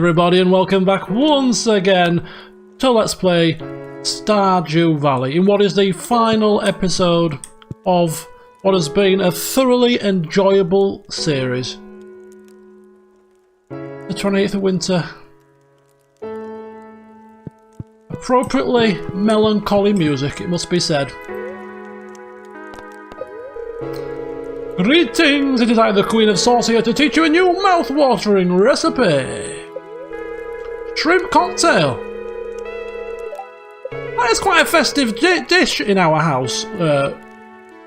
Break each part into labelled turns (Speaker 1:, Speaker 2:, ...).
Speaker 1: everybody, and welcome back once again to Let's Play Stardew Valley in what is the final episode of what has been a thoroughly enjoyable series. The 28th of winter. Appropriately melancholy music, it must be said. Greetings, it is I, the Queen of Sauce, here to teach you a new mouth-watering recipe. Shrimp cocktail. That is quite a festive dish in our house.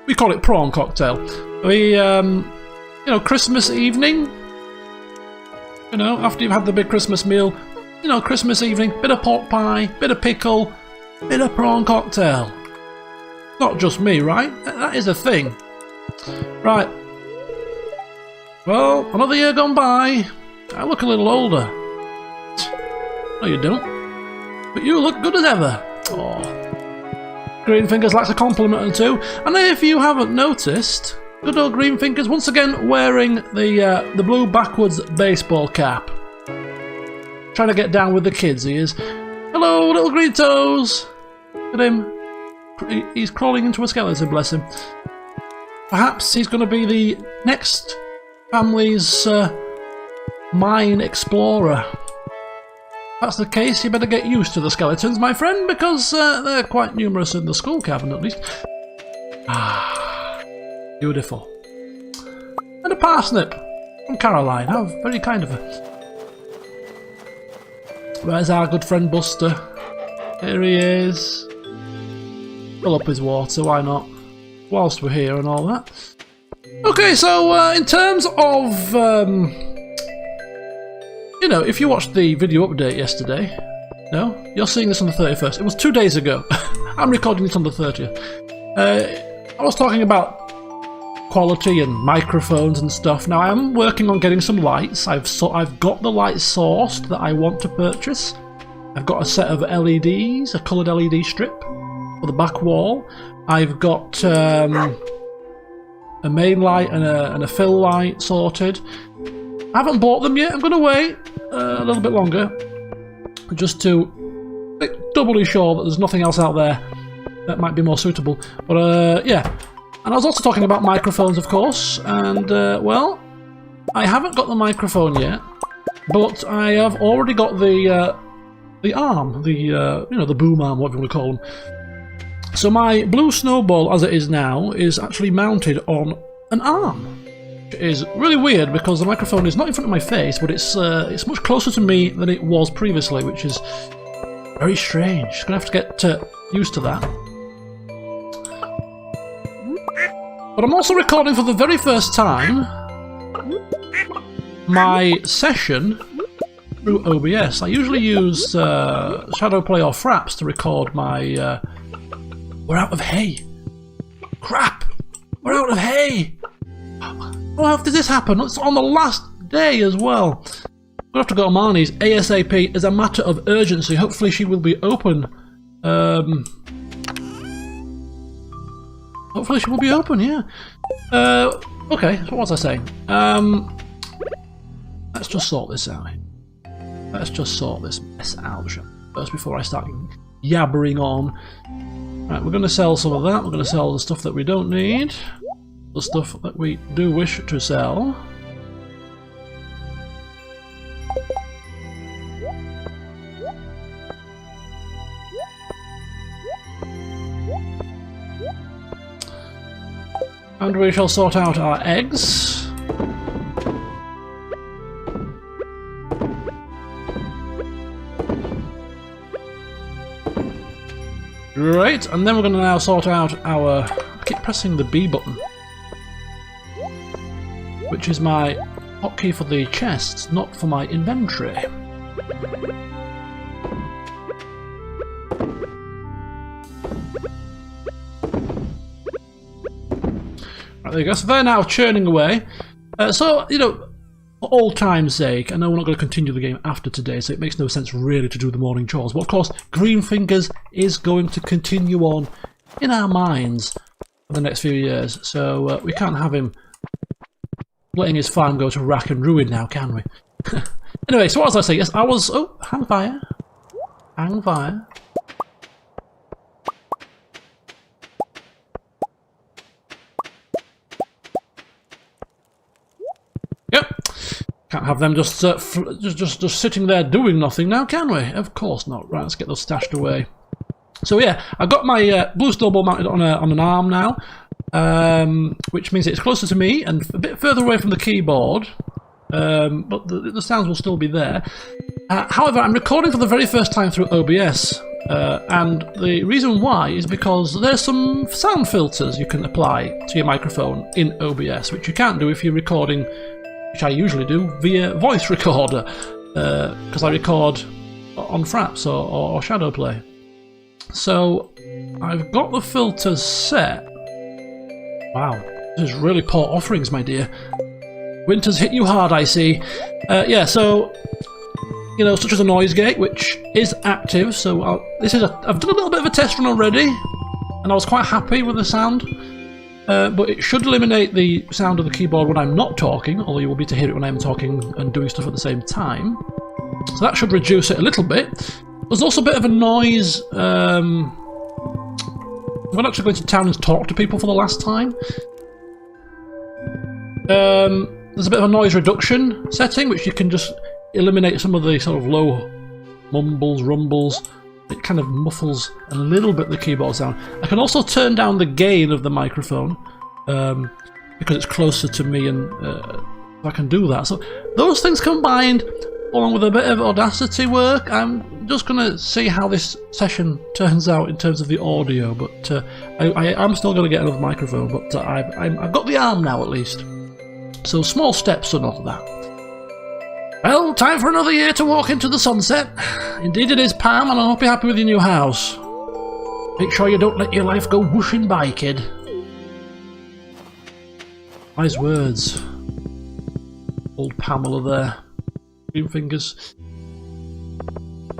Speaker 1: We call it prawn cocktail. We, you know, Christmas evening. You know, after you've had the big Christmas meal, you know, Christmas evening, bit of pork pie, bit of pickle, bit of prawn cocktail. Not just me, right? That is a thing. Right. Well, another year gone by. I look a little older. No, you don't. But you look good as ever. Oh. Greenfingers likes a compliment or two. And if you haven't noticed, good old Greenfingers once again wearing the blue backwards baseball cap. Trying to get down with the kids, he is. Hello, little green toes. Look at him. He's crawling into a skeleton, bless him. Perhaps he's going to be the next family's mine explorer. If that's the case, you better get used to the skeletons, my friend, because they're quite numerous in the skull cavern, at least. Ah, beautiful. And a parsnip from Caroline. How very kind of her. Where's our good friend Buster? Here he is. Fill up his water, why not? Whilst we're here and all that. Okay, so in terms of, you know, if you watched the video update yesterday, no? You're seeing this on the 31st. It was 2 days ago. I'm recording this on the 30th. I was talking about quality and microphones and stuff. Now, I'm working on getting some lights. I've got the lights sourced that I want to purchase. I've got a set of LEDs, a coloured LED strip for the back wall. I've got a main light and a fill light sorted. I haven't bought them yet. I'm going to wait a little bit longer just to make doubly sure that there's nothing else out there that might be more suitable. But yeah, and I was also talking about microphones, of course. And well, I haven't got the microphone yet, but I have already got the arm, you know, the boom arm, whatever you want to call them. So my blue snowball, as it is now, is actually mounted on an arm. Which is really weird because the microphone is not in front of my face, but it's much closer to me than it was previously, which is very strange. Just gonna have to get used to that. But I'm also recording for the very first time my session through OBS. I usually use Shadowplay or Fraps to record my... We're out of hay! Crap! We're out of hay! Oh, how did this happen? It's on the last day as well. I'm gonna have to go to Marnie's ASAP as a matter of urgency. Hopefully she will be open. Hopefully she will be open, yeah. Okay, so what was I saying? Let's just sort this out. Let's just sort this mess out first before I start yabbering on. Right, we're going to sell some of that. We're going to sell the stuff that we don't need. The stuff that we do wish to sell. And we shall sort out our eggs. Great, and then we're going to now sort out our... I keep pressing the B button, which is my hotkey for the chests, not for my inventory. Right, there you go. So they're now churning away. So, you know, for old time's sake, I know we're not going to continue the game after today, so it makes no sense really to do the morning chores. But of course, Greenfingers is going to continue on in our minds for the next few years, so we can't have him letting his farm go to rack and ruin now, can we? Anyway, so what was I saying? Yes, I was... Oh, hang fire. Hang fire. Yep. Can't have them just sitting there doing nothing now, can we? Of course not. Right, let's get those stashed away. So yeah, I've got my blue snowball mounted on an arm now, which means it's closer to me and a bit further away from the keyboard, but the sounds will still be there. However, I'm recording for the very first time through OBS, and the reason why is because there's some sound filters you can apply to your microphone in OBS, which you can't do if you're recording, which I usually do, via voice recorder, because I record on Fraps or Shadowplay. So I've got the filters set. Wow, this is really poor offerings, my dear. Winter's hit you hard, I see. Yeah, so you know, such as a noise gate, which is active. So I've done a little bit of a test run already, and I was quite happy with the sound. But it should eliminate the sound of the keyboard when I'm not talking, although you will be able to hear it when I'm talking and doing stuff at the same time. So that should reduce it a little bit. There's also a bit of a noise. I'm actually going to town and talk to people for the last time. There's a bit of a noise reduction setting, which you can just eliminate some of the sort of low mumbles, rumbles. It kind of muffles a little bit the keyboard sound. I can also turn down the gain of the microphone because it's closer to me, and I can do that. So those things combined, along with a bit of Audacity work, I'm just going to see how this session turns out in terms of the audio. But I'm still going to get another microphone, but I've got the arm now at least. So small steps and all of that. Well, time for another year to walk into the sunset. Indeed it is, Pam, and I hope you're happy with your new house. Make sure you don't let your life go whooshing by, kid. Wise words. Old Pamela there. Greenfingers.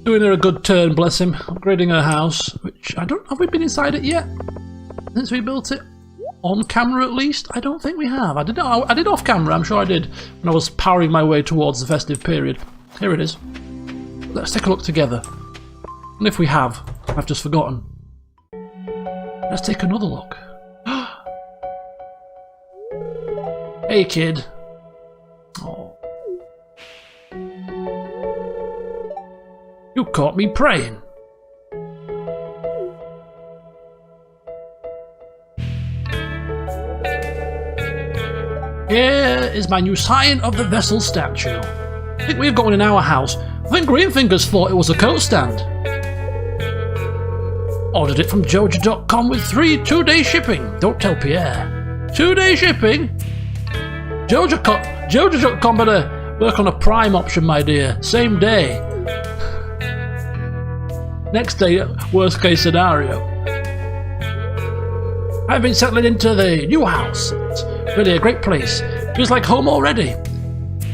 Speaker 1: Doing her a good turn, bless him. Upgrading her house, which have we been inside it yet? Since we built it? On camera at least? I don't think we have. I did off camera, I'm sure I did, when I was powering my way towards the festive period. Here it is. Let's take a look together. And if we have, I've just forgotten. Let's take another look. Hey kid. Oh. You caught me praying. Here is my new sign of the vessel statue. I think we've got one in our house. I think Greenfingers thought it was a coat stand. Ordered it from Joja.com with free 2-day shipping. Don't tell Pierre. 2-day shipping? Joja.com better work on a prime option, my dear. Same day. Next day, worst case scenario. I've been settling into the new house. It's really a great place. Feels like home already.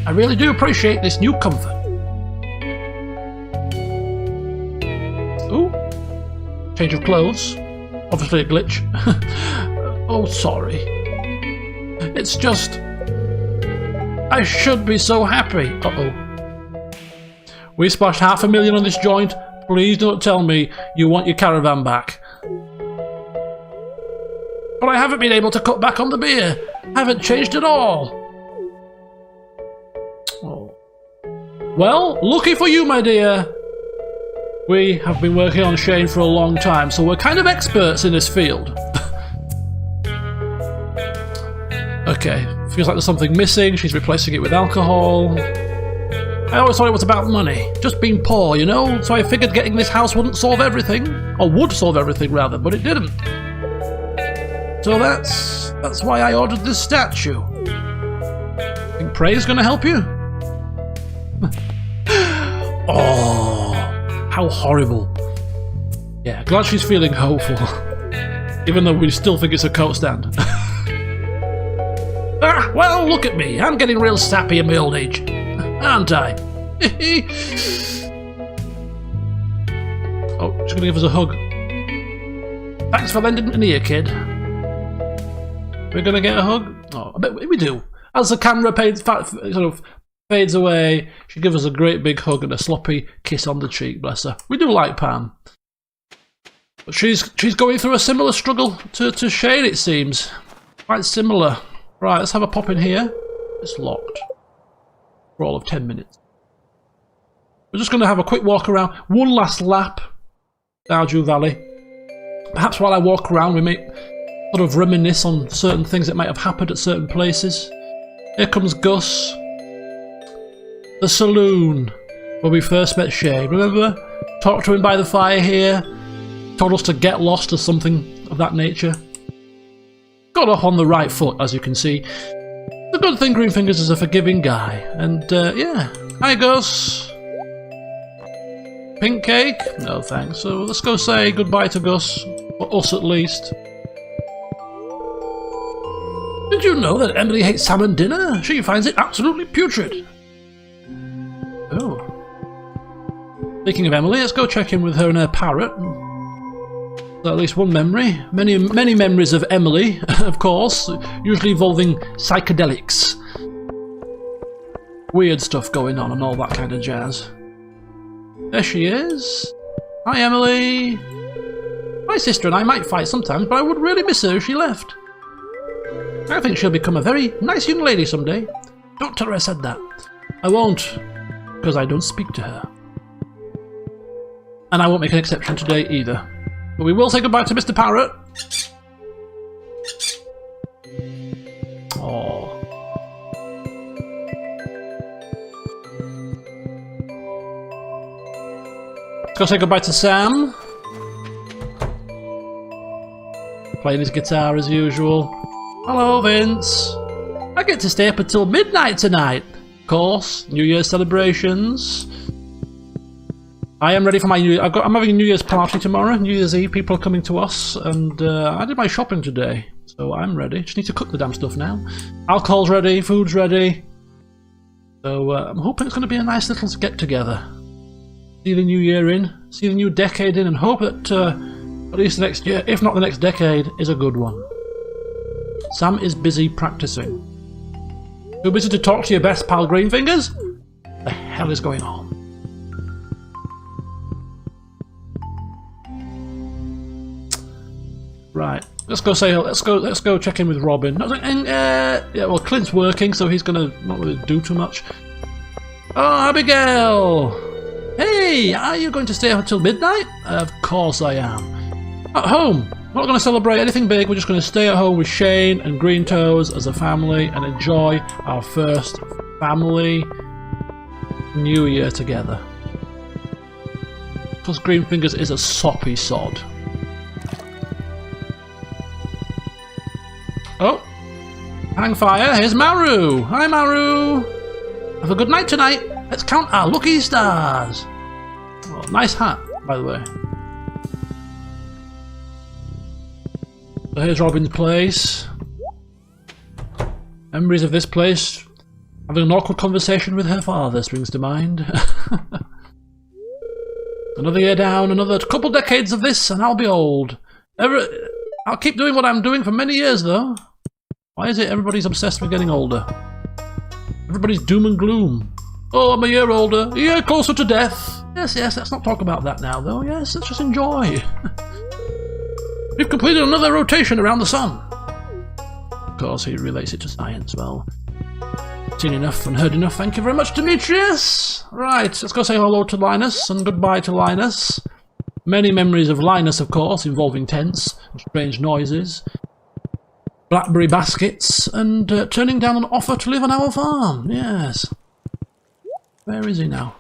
Speaker 1: I really do appreciate this new comfort. Ooh. Change of clothes. Obviously a glitch. Oh, sorry. It's just... I should be so happy. Uh-oh. We splashed $500,000 on this joint. Please don't tell me you want your caravan back. But I haven't been able to cut back on the beer. I haven't changed at all. Oh. Well, lucky for you, my dear. We have been working on Shane for a long time, so we're kind of experts in this field. Okay, feels like there's something missing. She's replacing it with alcohol. I always thought it was about money. Just being poor, you know? So I figured getting this house wouldn't solve everything. Or would solve everything, rather, but it didn't. So that's why I ordered this statue. Think pray's gonna help you? Oh, how horrible. Yeah, glad she's feeling hopeful. Even though we still think it's a coat stand. Ah, well, look at me. I'm getting real sappy in my old age. Aren't I? Oh, she's gonna give us a hug. Thanks for lending an ear, kid. We're gonna get a hug? Oh, I bet we do. As the camera sort of Fades away. She gives us a great big hug and a sloppy kiss on the cheek, bless her. We do like Pam. But she's going through a similar struggle to Shane, it seems. Quite similar. Right, let's have a pop in here. It's locked. For all of 10 minutes. We're just going to have a quick walk around. One last lap. Stardew Valley. Perhaps while I walk around we may sort of reminisce on certain things that might have happened at certain places. Here comes Gus. The saloon where we first met Shane. Remember? Talked to him by the fire here. Told us to get lost or something of that nature. Got off on the right foot, as you can see. The good thing Greenfingers is a forgiving guy. And yeah. Hi Gus. Pink cake? No thanks. So let's go say goodbye to Gus. For us at least. Did you know that Emily hates salmon dinner? She finds it absolutely putrid. Oh. Speaking of Emily, let's go check in with her and her parrot. At least one memory. Many memories of Emily, of course, usually involving psychedelics. Weird stuff going on and all that kind of jazz. There she is. Hi Emily. My sister and I might fight sometimes, but I would really miss her if she left. I think she'll become a very nice young lady someday. Don't tell her I said that. I won't, because I don't speak to her. And I won't make an exception today either. But we will say goodbye to Mr. Parrot. Oh. Let's go say goodbye to Sam. Playing his guitar as usual. Hello, Vince. I get to stay up until midnight tonight. Of course, New Year's celebrations. I am ready for my New Year. I'm having a New Year's party tomorrow, New Year's Eve. People are coming to us, and I did my shopping today, so I'm ready. Just need to cook the damn stuff now. Alcohol's ready, food's ready. So I'm hoping it's going to be a nice little get-together. See the new year in, see the new decade in, and hope that at least the next year, if not the next decade, is a good one. Sam is busy practicing. Too busy to talk to your best pal Greenfingers? What the hell is going on? Right, let's go check in with Robin. Yeah, well, Clint's working, so he's gonna not really do too much. Oh, Abigail! Hey, are you going to stay up until midnight? Of course I am. At home. We're not going to celebrate anything big. We're just going to stay at home with Shane and Green Toes as a family and enjoy our first family New Year together. Because Greenfingers is a soppy sod. Oh, hang fire, here's Maru. Hi Maru. Have a good night tonight. Let's count our lucky stars. Oh, nice hat, by the way. So here's Robin's place. Memories of this place. Having an awkward conversation with her father springs to mind. Another year down, another couple decades of this, and I'll be old. I'll keep doing what I'm doing for many years, though. Why is it everybody's obsessed with getting older? Everybody's doom and gloom. Oh, I'm a year older, a year closer to death. Yes, let's not talk about that now, though. Yes, let's just enjoy. We've completed another rotation around the sun. Of course, he relates it to science. Well, seen enough and heard enough. Thank you very much, Demetrius. Right, let's go say hello to Linus and goodbye to Linus. Many memories of Linus, of course, involving tents and strange noises, blackberry baskets, and turning down an offer to live on our farm. Yes. Where is he now?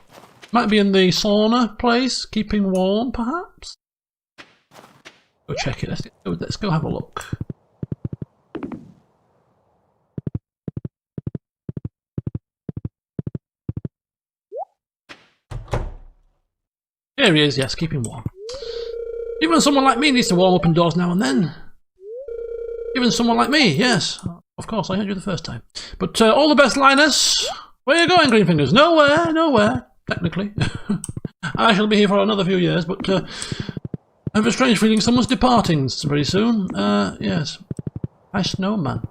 Speaker 1: Might be in the sauna place, keeping warm, perhaps? Go check it. Let's go have a look. Here he is, yes, keeping warm. Even someone like me needs to warm up indoors now and then. Even someone like me, yes. Of course, I heard you the first time. But all the best, Linus. Where are you going, Greenfingers? Nowhere, technically. I shall be here for another few years, but I have a strange feeling someone's departing very soon. Yes. Hi, snowman.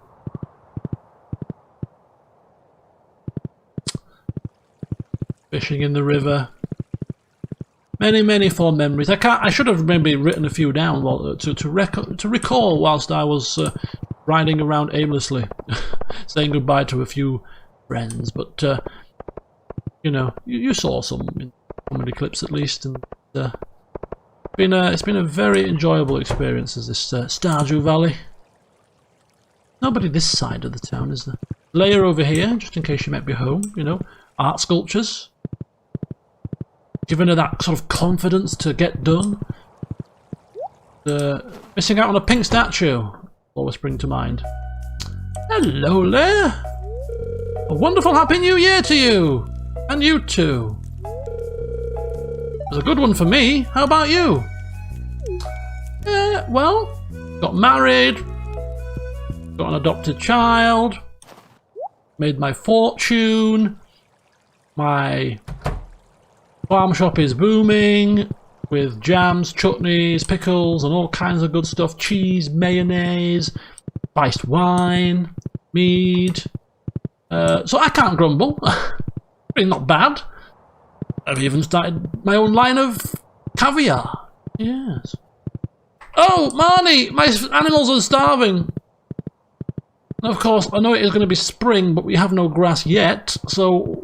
Speaker 1: fishing in the river. Many, many fond memories. I should have maybe written a few down to recall whilst I was riding around aimlessly, saying goodbye to a few friends. But you know, you saw some in comedy clips at least, and it's been a very enjoyable experience as this Stardew Valley. Nobody this side of the town, is there? Layer over here, just in case you might be home. You know, art sculptures. Giving her that sort of confidence to get done. Missing out on a pink statue always spring to mind. Hello there! A wonderful Happy New Year to you! And you too. It was a good one for me. How about you? Well, got married, got an adopted child, made my fortune, my farm shop is booming with jams, chutneys, pickles and all kinds of good stuff. Cheese, mayonnaise, spiced wine, mead. So I can't grumble. Really not bad. I've even started my own line of caviar. Yes. Oh, Marnie! My animals are starving. Of course, I know it is going to be spring, but we have no grass yet. So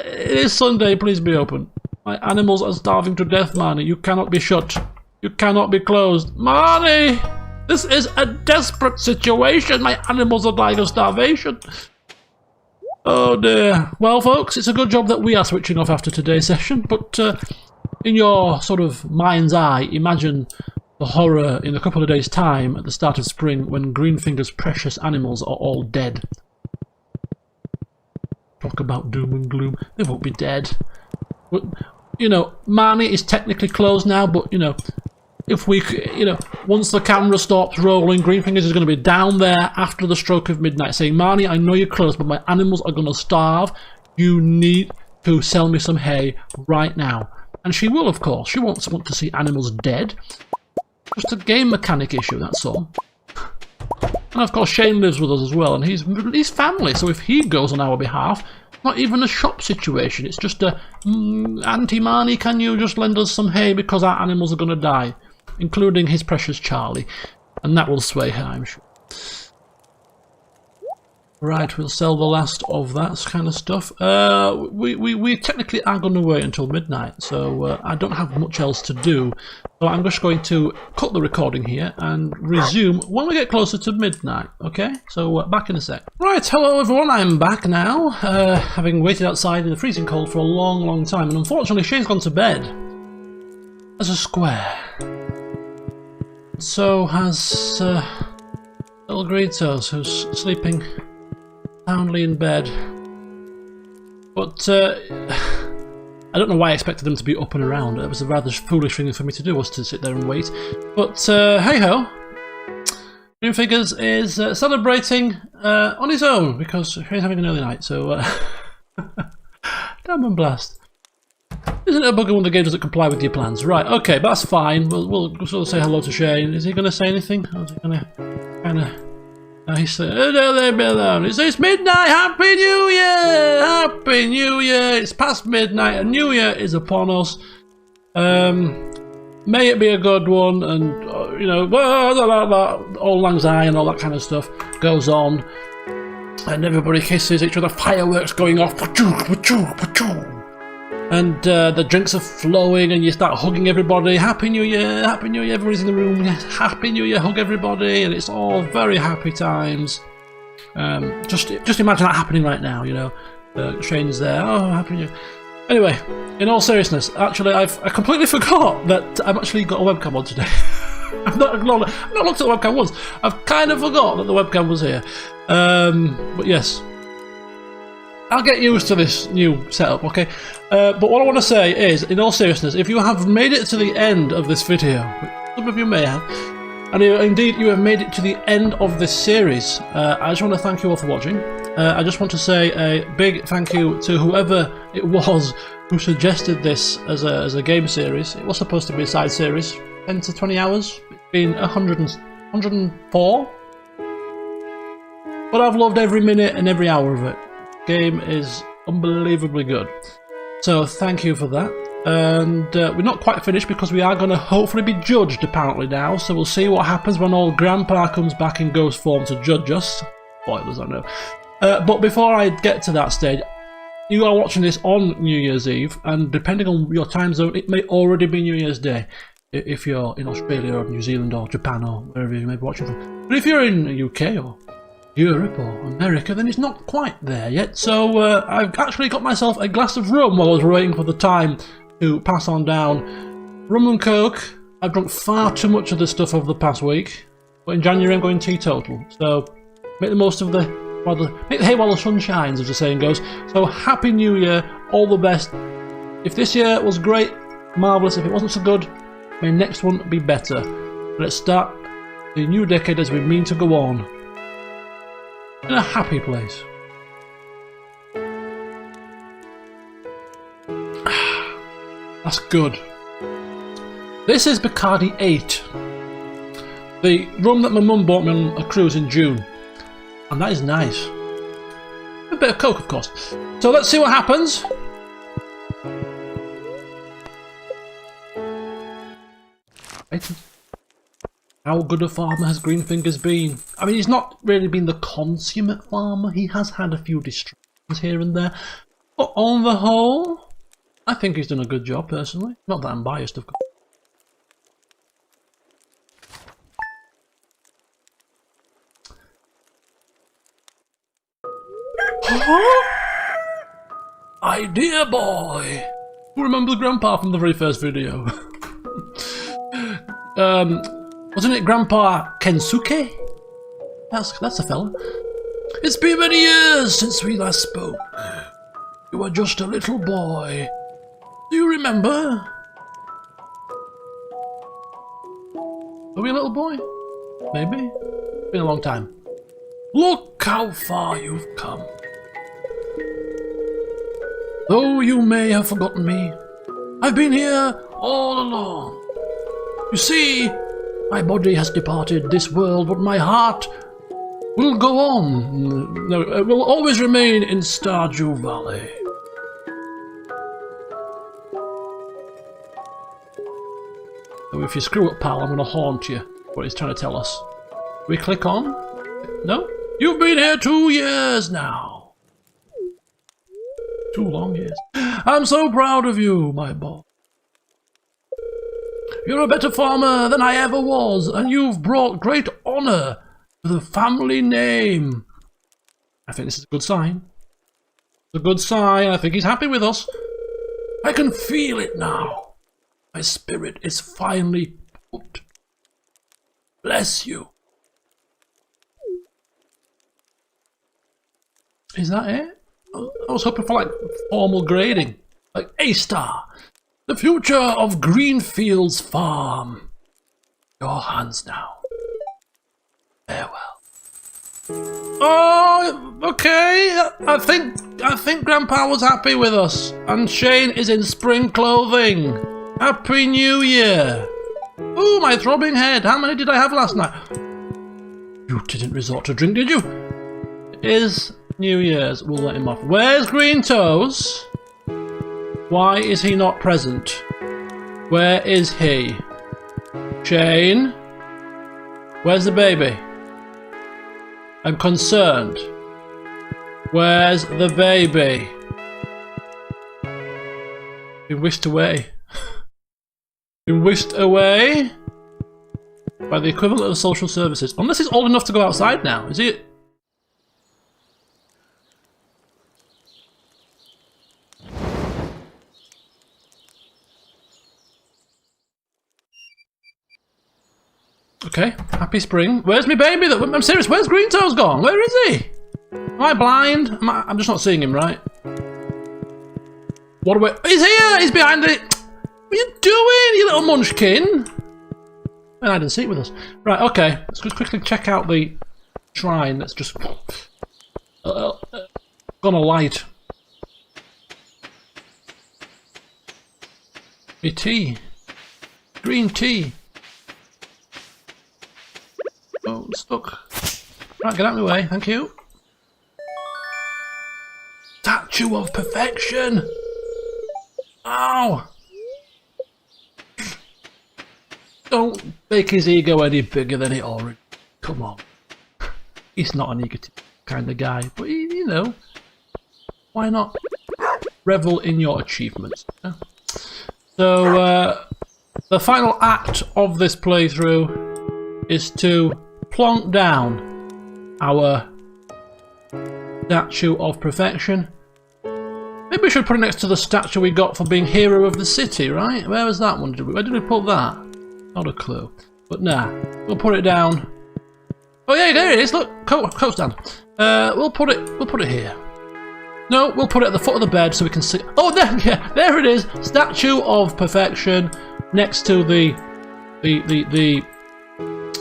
Speaker 1: it is Sunday. Please be open. My animals are starving to death, Marnie. You cannot be shut. You cannot be closed. Marnie! This is a desperate situation. My animals are dying of starvation. Oh dear. Well, folks, it's a good job that we are switching off after today's session, but in your sort of mind's eye, imagine the horror in a couple of days' time at the start of spring when Greenfinger's precious animals are all dead. Talk about doom and gloom. They won't be dead. But, you know, Marnie is technically closed now, but, you know, if we, you know, once the camera stops rolling, Greenfingers is going to be down there after the stroke of midnight saying, Marnie, I know you're closed, but my animals are going to starve. You need to sell me some hay right now. And she will, of course. She won't want to see animals dead. Just a game mechanic issue, that's all. And of course Shane lives with us as well, and he's family, so if he goes on our behalf, not even a shop situation, it's just a, Auntie Marnie, can you just lend us some hay because our animals are going to die, including his precious Charlie, and that will sway her, I'm sure. Right, we'll sell the last of that kind of stuff. We technically are going to wait until midnight, so I don't have much else to do. So I'm just going to cut the recording here and resume when we get closer to midnight, okay? So back in a sec. Right, hello everyone, I'm back now, having waited outside in the freezing cold for a long, long time, and unfortunately Shane's gone to bed as a square. So has little Gritos, who's sleeping soundly in bed, but I don't know why I expected them to be up and around. It was a rather foolish thing for me to do, was to sit there and wait. But hey ho, Greenfingers is celebrating on his own because he's having an early night. So damn and blast! Isn't it a bugger when the game doesn't comply with your plans? Right, okay, that's fine. We'll sort of say hello to Shane. Is he going to say anything? Or is he going to kind of? He said, leave me alone. It's midnight, Happy New Year! Happy New Year! It's past midnight and New Year is upon us. May it be a good one, and, you know, Auld Lang Syne and all that kind of stuff goes on. And everybody kisses each other, fireworks going off. And the drinks are flowing and you start hugging everybody. Happy New Year, Happy New Year, everybody's in the room. Happy New Year, hug everybody, and it's all very happy times. Just imagine that happening right now, you know. Shane's there, oh, Happy New Year. Anyway, in all seriousness, actually I completely forgot that I've actually got a webcam on today. I've not looked at the webcam once. I've kind of forgot that the webcam was here. But yes. I'll get used to this new setup, okay? But what I want to say is, in all seriousness, if you have made it to the end of this video, which some of you may have, and indeed you have made it to the end of this series, I just want to thank you all for watching. I just want to say a big thank you to whoever it was who suggested this as a game series. It was supposed to be a side series, 10 to 20 hours. It's been 104. But I've loved every minute and every hour of it. Game is unbelievably good. So thank you for that. And we're not quite finished because we are going to hopefully be judged apparently now. So we'll see what happens when old Grandpa comes back in ghost form to judge us. Spoilers, I know. But before I get to that stage, you are watching this on New Year's Eve, and depending on your time zone, it may already be New Year's Day. If you're in Australia or New Zealand or Japan or wherever you may be watching from. But if you're in the UK or Europe or America, then it's not quite there yet. So I've actually got myself a glass of rum while I was waiting for the time to pass on down. Rum and Coke. I've drunk far too much of this stuff over the past week. But in January I'm going teetotal. So make the most of make the hay while the sun shines, as the saying goes. So Happy New Year, all the best. If this year was great, marvellous. If it wasn't so good, may next one be better. Let's start the new decade as we mean to go on. In a happy place. That's good. This is Bacardi 8. The rum that my mum bought me on a cruise in June. And that is nice. A bit of Coke, of course. So let's see what happens. How good a farmer has Greenfingers been? I mean, he's not really been the consummate farmer. He has had a few distractions here and there. But on the whole, I think he's done a good job, personally. Not that I'm biased, of course. Idea boy! Who remembers Grandpa from the very first video? Wasn't it Grandpa Kensuke? That's a fella. It's been many years since we last spoke. You were just a little boy. Do you remember? Are we a little boy? Maybe. Been a long time. Look how far you've come. Though you may have forgotten me, I've been here all along. You see, my body has departed this world, but my heart will go on. No, it will always remain in Stardew Valley. So if you screw up, pal, I'm going to haunt you. What he's trying to tell us. We click on? No? You've been here 2 years now. 2 long years. I'm so proud of you, my boy. You're a better farmer than I ever was, and you've brought great honour to the family name. I think this is a good sign. It's a good sign. I think he's happy with us. I can feel it now. My spirit is finally put. Bless you. Is that it? I was hoping for like formal grading. Like A-star. The future of Greenfields Farm. Your hands now. Farewell. Oh, okay. I think Grandpa was happy with us. And Shane is in spring clothing. Happy New Year. Ooh, my throbbing head. How many did I have last night? You didn't resort to drink, did you? It is New Year's. We'll let him off. Where's Green Toes? Why is he not present? Where is he? Shane? Where's the baby? I'm concerned. Where's the baby? Been whisked away. Been whisked away by the equivalent of social services. Unless he's old enough to go outside now. Is he? Okay, happy spring. Where's my baby? I'm serious, where's Green Toes gone? Where is he? Am I blind? I'm just not seeing him right. What away? He's here! He's behind it! What are you doing, you little munchkin? And I didn't see it with us. Right, okay. Let's just quickly check out the shrine. Let's just... gone a light. A tea. Green tea. Oh, stuck. Right, get out of my way, thank you. Statue of Perfection! Ow! Don't make his ego any bigger than it already. Come on. He's not an egotistic kind of guy, but you know, why not revel in your achievements? Yeah? So, the final act of this playthrough is to plonk down our statue of perfection. Maybe we should put it next to the statue we got for being hero of the city, right? Where was that one? Where did we put that? Not a clue. But nah, we'll put it down. Oh yeah, there it is. Look, coat stand. We'll put it here. No, we'll put it at the foot of the bed so we can see. Oh, there, yeah, there it is. Statue of perfection next to the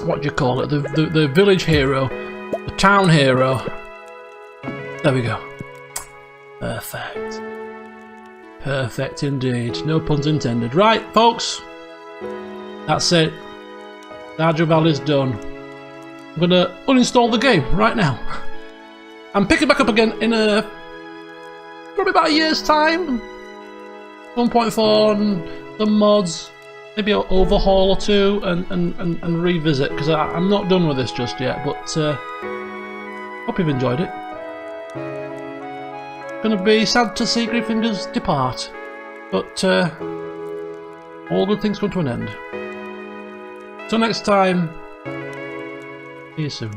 Speaker 1: what do you call it? The village hero, the town hero. There we go. Perfect. Perfect indeed. No puns intended. Right, folks. That's it. Stardew Valley's done. I'm gonna uninstall the game right now. I'm picking back up again in probably about a year's time. 1.4 and some mods, maybe an overhaul or two, and revisit, because I'm not done with this just yet. But hope you've enjoyed it. Gonna be sad to see Greenfingers depart, but all good things come to an end. Till next time, see you soon.